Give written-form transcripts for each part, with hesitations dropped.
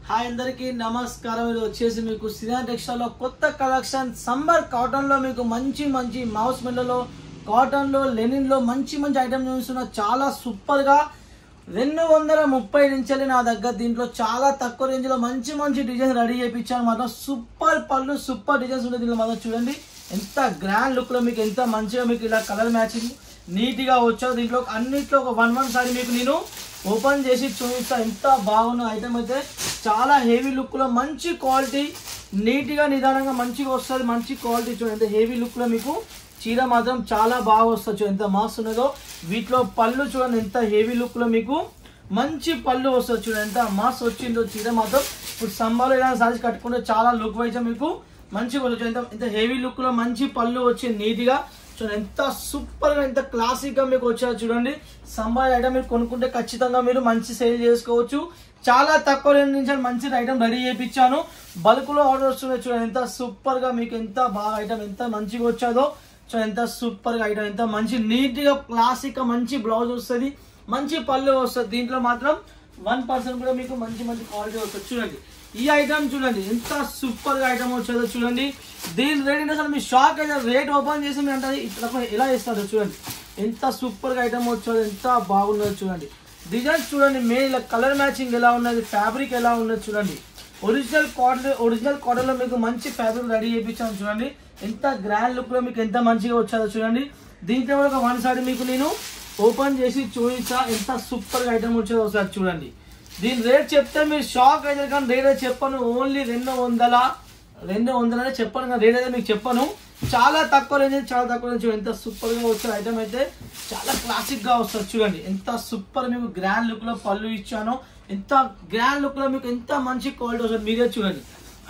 Hi అందరికీ నమస్కారం. ఇది వచ్చేసి మీకు సినా టెక్స్టైల్ లో కొత్త కలెక్షన్ సమ్మర్ కాటన్ లో మీకు మంచి మంచి మౌస్ మెల్లలో కాటన్ లో లెనిన్ లో మంచి మంచి ఐటమ్ చూస్తున్నా. చాలా సూపర్ గా 230 నుంచి నా దగ్గర దీంట్లో చాలా తక్కువ రేంజ్ లో మంచి మంచి డిజైన్ రెడీ చేయించాను. మాత్రం సూపర్ పళ్ళు సూపర్ డిజైన్స్ ఉంటుంది దీంట్లో. మాత్రం చూడండి ఎంత గ్రాండ్ లుక్ లో మీకు ఎంత మంచిగా మీకు ఇలా కలర్ మ్యాచింగ్ నీట్ గా వచ్చారు. దీంట్లో అన్నిట్లో ఒక వన్ సారీ మీకు నేను ఓపెన్ చేసి చూపిస్తా. ఎంత బాగున్న ఐటమ్ అయితే చాలా హెవీ లుక్ లో మంచి క్వాలిటీ నీట్ గా నిదానంగా మంచిగా వస్తుంది. మంచి క్వాలిటీ చూడండి ఎంత హెవీ లుక్ లో మీకు చీర మాత్రం చాలా బాగా వస్తుంది. ఎంత మాస్ ఉన్నదో వీటిలో పళ్ళు చూడండి ఎంత హెవీ లుక్ లో మీకు మంచి పళ్ళు వస్తుంది. చూడండి ఎంత మాస్ వచ్చిందో చీర మాత్రం. ఇప్పుడు సంబాలో ఏదైనా సారీస్ కట్టుకుంటే చాలా లుక్ వైజ్ మీకు మంచిగా వస్తుంది. ఎంత హెవీ లుక్ లో మంచి పళ్ళు వచ్చింది నీట్ గా చూడండి. ఎంత సూపర్ గా ఎంత క్లాసిక్ గా మీకు వచ్చారు చూడండి. సంబాల్ ఐటమ్ మీరు కొనుక్కుంటే ఖచ్చితంగా మీరు మంచి సేల్ చేసుకోవచ్చు. చాలా తక్కువ రేంజ్ నుంచి మంచి ఐటమ్ రెడీ చేయించాను. బల్క్ లో ఆర్డర్ వస్తున్నాయి చూడండి. ఎంత సూపర్ గా మీకు ఎంత బాగా ఐటమ్ ఎంత మంచిగా వచ్చాదో చూడండి. ఎంత సూపర్ గా ఐటమ్ ఎంత మంచి నీట్ గా క్లాసిక్ గా మంచి బ్లౌజ్ వస్తుంది, మంచి పళ్ళు వస్తుంది. దీంట్లో మాత్రం 1% కూడా మీకు మంచి మంచి క్వాలిటీ వస్తుంది. చూడండి ఈ ఐటమ్ చూడండి ఎంత సూపర్ గా ఐటమ్ వచ్చేదో చూడండి. దీని రేట్ అసలు మీ షాక్ అయితే రేట్ ఓపెన్ చేసి మీరు అంటే ఇట్లా ఎలా ఇస్తారు చూడండి. ఎంత సూపర్ గా ఐటమ్ వచ్చేది ఎంత బాగున్నది చూడండి. డిజైన్స్ చూడండి మెయిన్ కలర్ మ్యాచింగ్ ఎలా ఉన్నది, ఫ్యాబ్రిక్ ఎలా ఉన్నది చూడండి. ఒరిజినల్ కాటన్ లో మీకు మంచి ఫ్యాబ్రిక్ రెడీ చేయించాను చూడండి. ఎంత గ్రాండ్ లుక్ లో మీకు ఎంత మంచిగా వచ్చాదో చూడండి. దీంట్లో ఒక వన్ సారీ మీకు నేను ఓపెన్ చేసి చూపించా ఎంత సూపర్ గా ఐటమ్ వచ్చేదో ఒకసారి చూడండి. దీని రేట్ చెప్తే మీరు షాక్ అయితే కానీ రేట్ అయితే చెప్పను. ఓన్లీ 200 చెప్పను కానీ రేట్ అయితే మీకు చెప్పను. చాలా తక్కువ రేంజ్ చాలా తక్కువ రేంజ్. ఎంత సూపర్ గా వచ్చే ఐటమ్ అయితే చాలా క్లాసిక్ గా వస్తుంది చూడండి. ఎంత సూపర్ మీకు గ్రాండ్ లుక్ లో పళ్ళు ఇచ్చాను. ఎంత గ్రాండ్ లుక్ లో మీకు ఎంత మంచి క్వాలిటీ వస్తుంది మీరే చూడండి.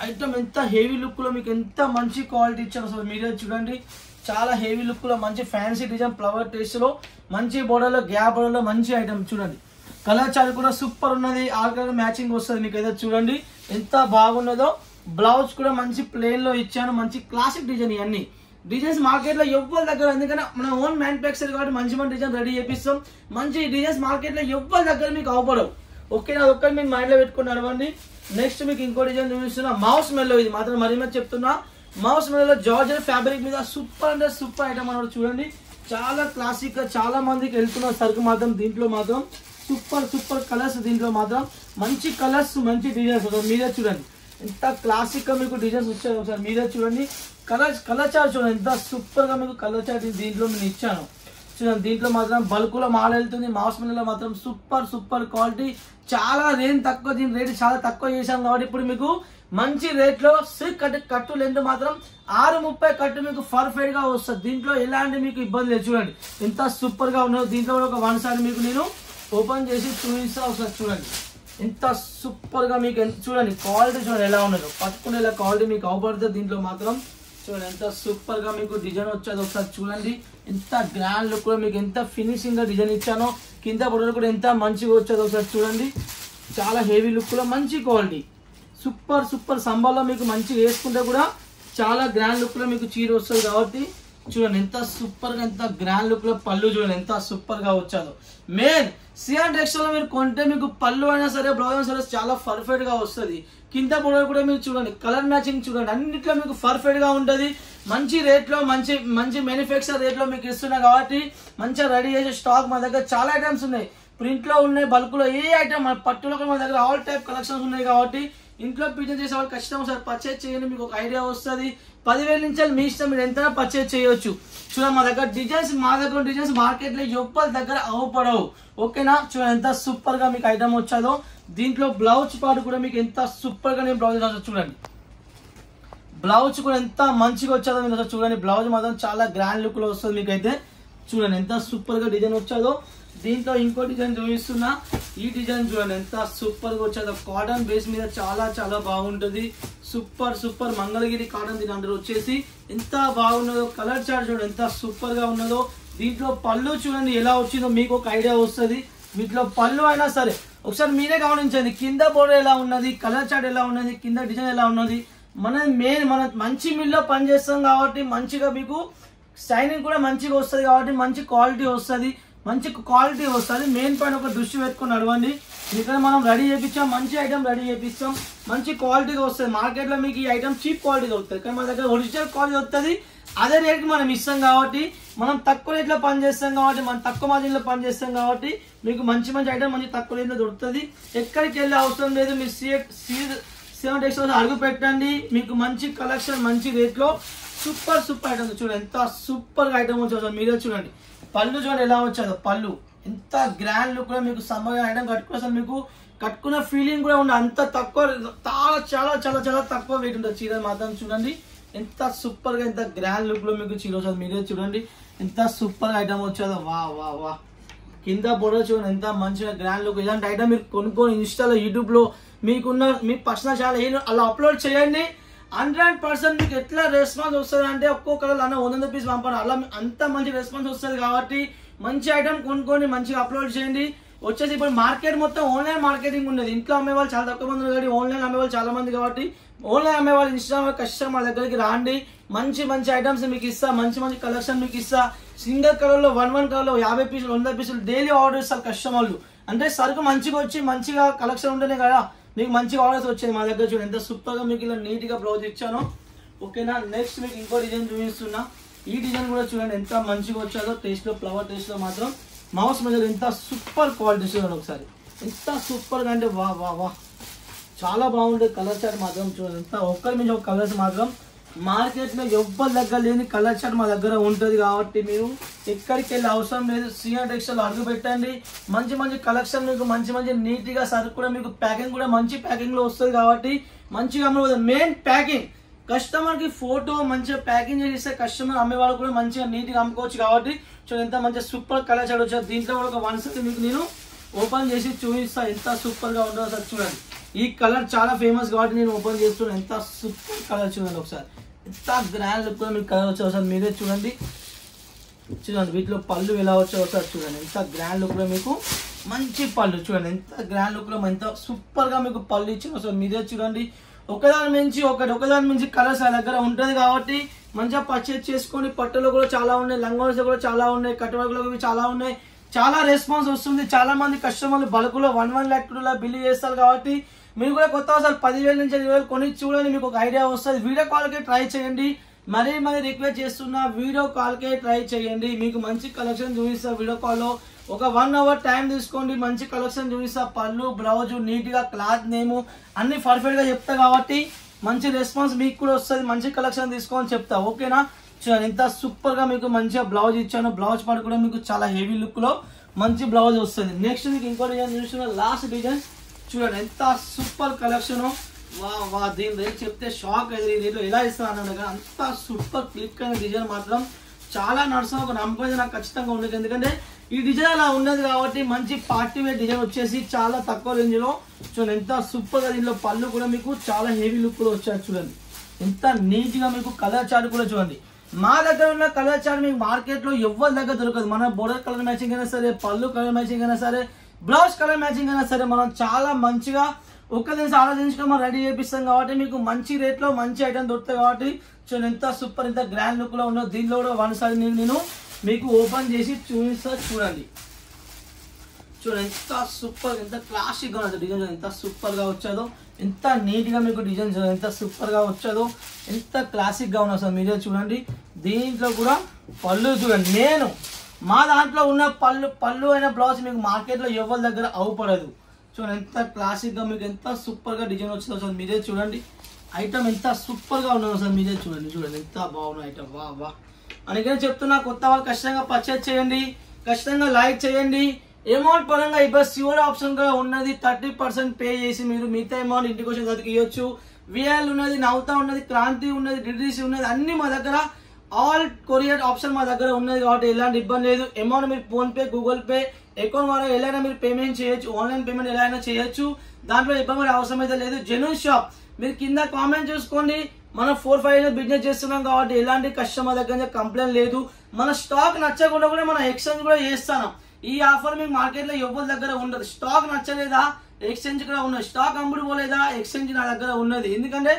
ఐటమ్ ఎంత హెవీ లుక్ లో మీకు ఎంత మంచి క్వాలిటీ ఇచ్చాను అసలు మీరే చూడండి. చాలా హెవీ లుక్ లో మంచి ఫ్యాన్సీ డిజైన్ ఫ్లవర్ టేస్ట్ లో మంచి బోర్డర్ లో గ్యాప్ బోర్డర్ లో మంచి ఐటమ్ చూడండి. కలర్ చార్ట్ కూడా సూపర్ ఉన్నది. ఆ కలర్ మ్యాచింగ్ వస్తుంది మీకు అయితే చూడండి ఎంత బాగున్నదో. బ్లౌజ్ కూడా మంచి ప్లెయిన్ లో ఇచ్చాను. మంచి క్లాసిక్ డిజైన్. ఇవన్నీ డిజైన్స్ మార్కెట్ లో ఎవ్వరి దగ్గర, ఎందుకంటే మన ఓన్ మ్యానుఫ్యాక్చర్ కాబట్టి మంచి మంచి డిజైన్ రెడీ చేపిస్తాం. మంచి డిజైన్స్ మార్కెట్ లో ఎవ్వరి దగ్గర మీకు అవపడవు. ఓకేనా, ఒక్కటి మీకు మైండ్ లో పెట్టుకుని నడవండి. నెక్స్ట్ మీకు ఇంకో డిజైన్ చూపిస్తున్నా మౌస్ మెల్లో. ఇది మాత్రం మరీ మరి చెప్తున్నా. మౌస్ మెల్లో జార్జెట్ ఫ్యాబ్రిక్ మీద సూపర్ అంటే సూపర్ ఐటమ్ అన్నమాట చూడండి. చాలా క్లాసిక్ గా చాలా మందికి వెళ్తున్న సరుకు మాత్రం దీంట్లో మాత్రం సూపర్ కలర్స్. దీంట్లో మాత్రం మంచి కలర్స్ మంచి డిజైన్స్ మీరే చూడండి. ఎంత క్లాసిక్ గా మీకు డిజైన్స్ వచ్చాయి ఒకసారి మీరే చూడండి. కలర్ చార్ట్ చూడండి ఎంత సూపర్ గా మీకు కలర్ చార్ట్ దీంట్లో నేను ఇచ్చాను చూడండి. దీంట్లో మాత్రం బల్క్ లో మాల్ వెళ్తుంది. మౌస్ మెల్లో మాత్రం సూపర్ క్వాలిటీ. చాలా రేంజ్ తక్కువ. దీని రేట్ చాలా తక్కువ చేశాం కాబట్టి ఇప్పుడు మీకు మంచి రేట్ లో సిల్క్ కట్టు లెంత్ మాత్రం 630 కట్టు మీకు పర్ఫెక్ట్ గా వస్తుంది. దీంట్లో ఎలాంటి మీకు ఇబ్బంది లేదు చూడండి. ఎంత సూపర్ గా ఉన్నదో. దీంట్లో ఒక వన్ సారీ మీకు నేను ఓపెన్ చేసి చూపిస్తా ఒకసారి చూడండి. ఎంత సూపర్ గా మీకు చూడండి క్వాలిటీ చూడండి ఎలా ఉన్నదో. పట్టుకునే ఇలా క్వాలిటీ మీకు అవపడుతుంది. దీంట్లో మాత్రం చూడండి ఎంత సూపర్ గా మీకు డిజైన్ వచ్చేది ఒకసారి చూడండి. ఎంత గ్రాండ్ లుక్ లో మీకు ఎంత ఫినిషింగ్ గా డిజైన్ ఇచ్చానో. కింద బొడలు కూడా ఎంత మంచిగా వచ్చేది ఒకసారి చూడండి. చాలా హెవీ లుక్ లో మంచి క్వాలిటీ సూపర్ సంబాల్లో మీకు మంచిగా వేసుకుంటే కూడా చాలా గ్రాండ్ లుక్ లో మీకు చీర వస్తుంది కాబట్టి చూడండి ఎంత సూపర్ గా ఎంత గ్రాండ్ లుక్ లో పళ్ళు చూడండి ఎంత సూపర్ గా వచ్చాదో. మెయిన్ సినా టెక్స్టైల్ లో మీరు కొంటే మీకు పళ్ళు అయినా సరే బ్లౌజ్ అయినా సరే చాలా పర్ఫెక్ట్ గా వస్తుంది. కింద బొడలు కూడా మీరు చూడండి కలర్ మ్యాచింగ్ చూడండి అన్నిట్లో మీకు పర్ఫెక్ట్ గా ఉంటుంది. మంచి రేట్ లో మంచి మ్యానుఫ్యాక్చర్ రేట్ లో మీకు ఇస్తున్నా కాబట్టి మంచిగా రెడీ చేసే స్టాక్ మా దగ్గర చాలా ఐటమ్స్ ఉన్నాయి. ప్రింట్ లో ఉన్నాయి, బల్క్ లో ఏ ఐటమ్ పట్టులో మా దగ్గర ఆల్ టైప్ కలెక్షన్స్ ఉన్నాయి కాబట్టి ఇంట్లో బిజినెస్ చేసే వాళ్ళు ఖచ్చితంగా ఒకసారి పర్చేజ్ చేయండి. మీకు ఒక ఐడియా వస్తుంది. 10,000 నుంచి మీ ఇష్టం మీరు ఎంత పర్చేజ్ చేయొచ్చు. చూడండి మా దగ్గర డిజైన్స్ మార్కెట్ లో ఎవ్వరి దగ్గర అవపడవు. ఓకేనా, చూడండి ఎంత సూపర్ గా మీకు ఐటమ్ వచ్చాదో. దీంట్లో బ్లౌజ్ పార్ట్ కూడా మీకు ఎంత సూపర్ గా నేను బ్లౌజ్ చూడండి. బ్లౌజ్ కూడా ఎంత మంచిగా వచ్చాదో మీరు చూడండి. బ్లౌజ్ మాత్రం చాలా గ్రాండ్ లుక్ లో వస్తుంది మీకైతే చూడండి ఎంత సూపర్ గా డిజైన్ వచ్చాదో. దీంట్లో ఇంకో డిజైన్ చూపిస్తున్నా. ఈ డిజైన్ చూడండి ఎంత సూపర్ గా వచ్చేదో. కాటన్ బేస్ మీద చాలా బాగుంటుంది. సూపర్ మంగళగిరి కాటన్ దీని అందరూ వచ్చేసి ఎంత బాగున్నదో. కలర్ చార్ట్ చూడండి ఎంత సూపర్ గా ఉన్నదో. దీంట్లో పళ్ళు చూడండి ఎలా వచ్చిందో మీకు ఒక ఐడియా వస్తుంది. వీటిలో పళ్ళు అయినా సరే ఒకసారి మీరే గమనించండి. కింద బోర్డర్ ఎలా ఉన్నది, కలర్ చార్ట్ ఎలా ఉన్నది, కింద డిజైన్ ఎలా ఉన్నది. మన మంచి మిల్లో పని చేస్తాం కాబట్టి మంచిగా మీకు షైనింగ్ కూడా మంచిగా వస్తుంది కాబట్టి మంచి క్వాలిటీ వస్తుంది. మంచి క్వాలిటీ వస్తుంది. మెయిన్ పాయింట్ ఒక దృష్టి పెట్టుకొని నడవండి. ఇక్కడ మనం రెడీ చేయించాం, మంచి ఐటమ్ రెడీ చేపిస్తాం, మంచి క్వాలిటీగా వస్తుంది. మార్కెట్లో మీకు ఈ ఐటమ్ చీప్ క్వాలిటీ దొరుకుతుంది, కానీ మన దగ్గర ఒరిజినల్ క్వాలిటీ దొరుకుతుంది. అదే రేట్కి మనం ఇస్తాం కాబట్టి, మనం తక్కువ రేట్లో పని చేస్తాం కాబట్టి, మనం తక్కువ మార్జిన్లో పని చేస్తాం కాబట్టి మీకు మంచి మంచి ఐటమ్ మంచి తక్కువ రేట్లో దొరుకుతుంది. ఎక్కడికి వెళ్ళే అవసరం లేదు. మీరు సిఎం టెక్స్టైల్స్ అడుగు పెట్టండి, మీకు మంచి కలెక్షన్ మంచి రేట్లో సూపర్ ఐటమ్. చూడండి ఎంత సూపర్ ఐటమ్ వచ్చాదో మీరే చూడండి. పళ్ళు చూడండి ఎలా వచ్చాదో, పళ్ళు ఎంత గ్రాండ్ లుక్ లో మీకు సమ్మర్ ఐటమ్ కట్టుకుని అసలు మీకు కట్టుకున్న ఫీలింగ్ కూడా ఉండదు. అంత తక్కువ, చాలా చాలా చాలా చాలా తక్కువ వెయిట్ ఉంటుంది చీర మాత్రం. చూడండి ఎంత సూపర్ గా ఎంత గ్రాండ్ లుక్ లో మీకు చీర వచ్చాదు మీరే చూడండి. ఎంత సూపర్ ఐటమ్ వచ్చాదో, వా వా వా. కింద బొడవ చూడండి ఎంత మంచిగా గ్రాండ్ లుక్. ఇలాంటి ఐటమ్ మీరు కొనుక్కొని ఇన్స్టాలో యూట్యూబ్ లో మీకున్న మీ పర్సనల్ ఛానల్ అలా అప్లోడ్ చేయండి. 100% మీకు ఎట్లా రెస్పాన్స్ వస్తుంది అంటే ఒక్కొక్కరు అన్న 100 రూపీస్ పంపాలి, అలా అంత మంచి రెస్పాన్స్ వస్తుంది. కాబట్టి మంచి ఐటమ్ కొనుక్కొని మంచిగా అప్లోడ్ చేయండి. వచ్చేసి ఇప్పుడు మార్కెట్ మొత్తం ఆన్లైన్ మార్కెటింగ్ ఉన్నది. ఇంట్లో అమ్మేవాళ్ళు చాలా తక్కువ మంది ఉన్నారు, ఆన్లైన్ అమ్మేవాళ్ళు చాలా మంది. కాబట్టి ఆన్లైన్ అమ్మేవాళ్ళు ఇన్స్టాగ్రామ్ కష్టం మా దగ్గరికి రాండి. మంచి మంచి ఐటమ్స్ మీకు ఇస్తా, మంచి మంచి కలెక్షన్ మీకు ఇస్తా. సింగిల్ కలర్ లో 1 కలర్ లో 50 పీసులు 100 పీసులు డైలీ ఆర్డర్ ఇస్తారు కస్టమర్లు. అంటే సరుకు మంచిగా వచ్చి మంచిగా కలెక్షన్ ఉంటేనే కదా మీకు మంచిగా ఆర్డర్స్ వచ్చేది మా దగ్గర. చూడండి ఎంత సూపర్ గా మీకు ఇలా నీట్ గా బ్లౌజ్ ఇచ్చాను. ఓకేనా, నెక్స్ట్ మీకు ఇంకో డిజైన్ చూపిస్తున్నా. ఈ డిజైన్ కూడా చూడండి ఎంత మంచిగా వచ్చాదో. టేస్ట్ లో ఫ్లవర్ టేస్ట్ లో మాత్రం మౌస్ మెజర్ ఎంత సూపర్ క్వాలిటీ చూడండి ఒకసారి. ఎంత సూపర్ గా అంటే వా వా వా, చాలా బాగుంటుంది. కలర్ చార్ట్ మాత్రం చూడండి ఎంత ఒక్కరి మీద ఒక కలర్స్ మాత్రం మార్కెట్ లో ఎవ్వరి దగ్గర లేని కలర్ చార్ట్ మా దగ్గర ఉంటుంది. కాబట్టి మీరు ఎక్కడికి వెళ్ళే అవసరం లేదు. సిఎం టెక్స్టైల్ అడుగు పెట్టండి. మంచి మంచి కలెక్షన్ మీకు మంచి మంచి నీట్ గా సరుకు కూడా మీకు ప్యాకింగ్ కూడా మంచి ప్యాకింగ్ లో వస్తుంది. కాబట్టి మంచిగా అమ్మవచ్చు. మెయిన్ ప్యాకింగ్, కస్టమర్ కి ఫోటో మంచిగా ప్యాకింగ్ చేస్తే కస్టమర్ అమ్మే వాళ్ళు కూడా మంచిగా నీట్ గా అమ్ముకోవచ్చు. కాబట్టి చూడండి ఎంత మంచిగా సూపర్ కలర్ చార్ట్ వచ్చారు. దీంట్లో కూడా ఒక 1 సెకండ్ మీకు నేను ఓపెన్ చేసి చూపిస్తా ఎంత సూపర్ గా ఉంటుందో సార్. చూడండి ఈ కలర్ చాలా ఫేమస్ కాబట్టి నేను ఓపెన్ చేస్తున్నాను. ఎంత సూపర్ కలర్ చూడండి ఒకసారి. ఎంత గ్రాండ్ లుక్ లో మీకు కలర్ వచ్చావు సార్ మీరే చూడండి. చూడండి వీటిలో పళ్ళు ఎలా వచ్చావు సార్. చూడండి ఎంత గ్రాండ్ లుక్ లో మీకు మంచి పళ్ళు. చూడండి ఎంత గ్రాండ్ లుక్ లో ఎంత సూపర్ గా మీకు పళ్ళు ఇచ్చిన సార్ మీరే చూడండి. ఒకదాని మించి కలర్స్ ఆ దగ్గర ఉంటుంది. కాబట్టి మంచిగా పర్చేజ్ చేసుకోండి. పట్టులో కూడా చాలా ఉన్నాయి, లంగాస్ కూడా చాలా ఉన్నాయి, కట్టువర్క్లో చాలా ఉన్నాయి. చాలా రెస్పాన్స్ వస్తుంది. చాలా మంది కస్టమర్లు బల్క్లో 1 lakh 2 lakh బిల్లు చేస్తారు. కాబట్టి మీరు కూడా కొత్త అసలు 10,000 నుంచి 20,000 కొని చూడండి, మీకు ఒక ఐడియా వస్తుంది. వీడియో కాల్కే ట్రై చేయండి. మరీ రిక్వెస్ట్ చేస్తున్నా, వీడియో కాల్కే ట్రై చేయండి. మీకు మంచి కలెక్షన్ చూపిస్తా. వీడియో కాల్లో ఒక 1 hour టైం తీసుకోండి, మంచి కలెక్షన్ చూపిస్తా. పళ్ళు బ్లౌజ్ నీట్ గా క్లాత్ నేము అన్ని పర్ఫెక్ట్ గా చెప్తా. కాబట్టి మంచి రెస్పాన్స్ మీకు కూడా వస్తుంది. మంచి కలెక్షన్ తీసుకోని చెప్తా. ఓకేనా, చూడండి ఎంత సూపర్ గా మీకు మంచిగా బ్లౌజ్ ఇచ్చాను. బ్లౌజ్ పార్ట్ కూడా మీకు చాలా హెవీ లుక్ లో మంచి బ్లౌజ్ వస్తుంది. నెక్స్ట్ మీకు ఇంకో డిజైన్ చూస్తున్నా, లాస్ట్ డిజైన్ చూడండి ఎంత సూపర్ కలెక్షన్. వా వా, దీని రేట్ చెప్తే షాక్ అయ్యి రేట్లో ఎలా ఇస్తాను అన్నాడు. అంత సూపర్ క్లిక్ అయిన డిజైన్ మాత్రం చాలా నడుస్తుంది. ఒక నమ్మకం నాకు ఖచ్చితంగా ఉండదు. ఎందుకంటే ఈ డిజైన్ అలా ఉన్నది కాబట్టి మంచి పార్టీ వేర్ డిజైన్ వచ్చేసి చాలా తక్కువ రేంజ్ లో. చూడండి ఎంత సూపర్ గా. దీంట్లో పళ్ళు కూడా మీకు చాలా హెవీ లుక్ లో వచ్చారు. చూడండి ఎంత నీట్ గా మీకు కలర్ చార్ట్ కూడా చూడండి. మా దగ్గర ఉన్న కలర్ చార్ట్ మీకు మార్కెట్ లో ఎవరి దగ్గర దొరకదు. మన బోర్డర్ కలర్ మ్యాచింగ్ అయినా సరే, పళ్ళు కలర్ మ్యాచింగ్ అయినా సరే, బ్లౌజ్ కలర్ మ్యాచింగ్ అయినా సరే, మనం చాలా మంచిగా ఒక్కదిన ఆలోచించుకొని మనం రెడీ చేపిస్తాం. కాబట్టి మీకు మంచి రేట్ లో మంచి ఐటమ్ దొరుకుతాయి. కాబట్టి చూడండి ఎంత సూపర్, ఎంత గ్రాండ్ లుక్ లో ఉన్నది. దీనిలో కూడా 1 సారి నేను మీకు ఓపెన్ చేసి చూపిస్తా. చూడండి ఎంత సూపర్, ఎంత క్లాసిక్ గా ఉన్నది డిజైన్. ఎంత సూపర్ గా వచ్చాదో, ఎంత నీట్ గా మీకు డిజైన్ ఎంత సూపర్ గా వచ్చాదో, ఎంత క్లాసిక్ గా ఉన్నది సార్ మీరే చూడండి. దీంట్లో కూడా పళ్ళు చూడండి. నేను మా దాంట్లో ఉన్న పళ్ళు అయిన బ్లౌజ్ మీకు మార్కెట్ లో ఎవరి దగ్గర అవపడదు. చూడండి ఎంత క్లాసిక్ గా మీకు ఎంత సూపర్ గా డిజైన్ వచ్చిందో సార్ మీరే చూడండి. ఐటమ్ ఎంత సూపర్ గా ఉన్నదో సార్ మీరే చూడండి. చూడండి ఎంత బాగున్న ఐటమ్. వా వా, అందుకని చెప్తున్నా, కొత్త వాళ్ళు ఖచ్చితంగా పర్చేజ్ చేయండి, ఖచ్చితంగా లైక్ చేయండి. అమౌంట్ పరంగా ఇప్పుడు సిఓడి ఆప్షన్ కూడా ఉన్నది. 30% పే చేసి మీరు మిగతా అమౌంట్ ఇంటికి వచ్చి చదివి ఇవ్వచ్చు. విఎల్ ఉన్నది, నౌతా ఉన్నది, క్రాంతి ఉన్నది, డిడిసి ఉన్నది, అన్ని మా దగ్గర ఆల్ కొరియర్ ఆప్షన్ మా దగ్గర ఉన్నది. కాబట్టి ఎలాంటి ఇబ్బంది లేదు. అమౌంట్ మీరు phone pay, Google pay account ద్వారా ఎలా మీరు పేమెంట్ చేయొచ్చు. ఆన్లైన్ పేమెంట్ ఎలా అయినా చేయొచ్చు. దాంట్లో ఇబ్బంది అవసరం అయితే లేదు. జెన్యూన్ షాప్ మీరు కింద కామెంట్ చూసుకోండి. మనం 4-5 years బిజినెస్ చేస్తున్నాం కాబట్టి ఎలాంటి కస్టమర్ దగ్గర కంప్లైంట్ లేదు. మన స్టాక్ నచ్చకుండా కూడా మనం ఎక్స్చేంజ్ కూడా చేస్తాం. ఈ ఆఫర్ మీకు మార్కెట్ లో ఎవరి దగ్గర ఉండదు. స్టాక్ నచ్చలేదా, ఎక్స్చేంజ్ కూడా ఉన్నది. స్టాక్ అమ్ముడు పోలేదా, ఎక్స్చేంజ్ నా దగ్గర ఉన్నది. ఎందుకంటే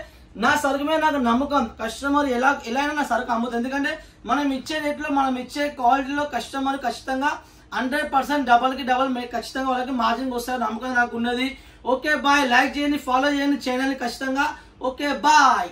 నా సరుకు మీద నాకు నమ్మకం. కస్టమర్ ఎలా అయినా నా సరుకు అమ్ముతుంది. ఎందుకంటే మనం ఇచ్చే రేట్లో, మనం ఇచ్చే క్వాలిటీలో కస్టమర్ ఖచ్చితంగా 100% డబల్ కి డబల్ ఖచ్చితంగా వాళ్ళకి మార్జిన్ వస్తారు నమ్మకం నాకు ఉన్నది. ఓకే బాయ్, లైక్ చేయండి, ఫాలో చేయండి ఛానల్ ని ఖచ్చితంగా. Okay bye.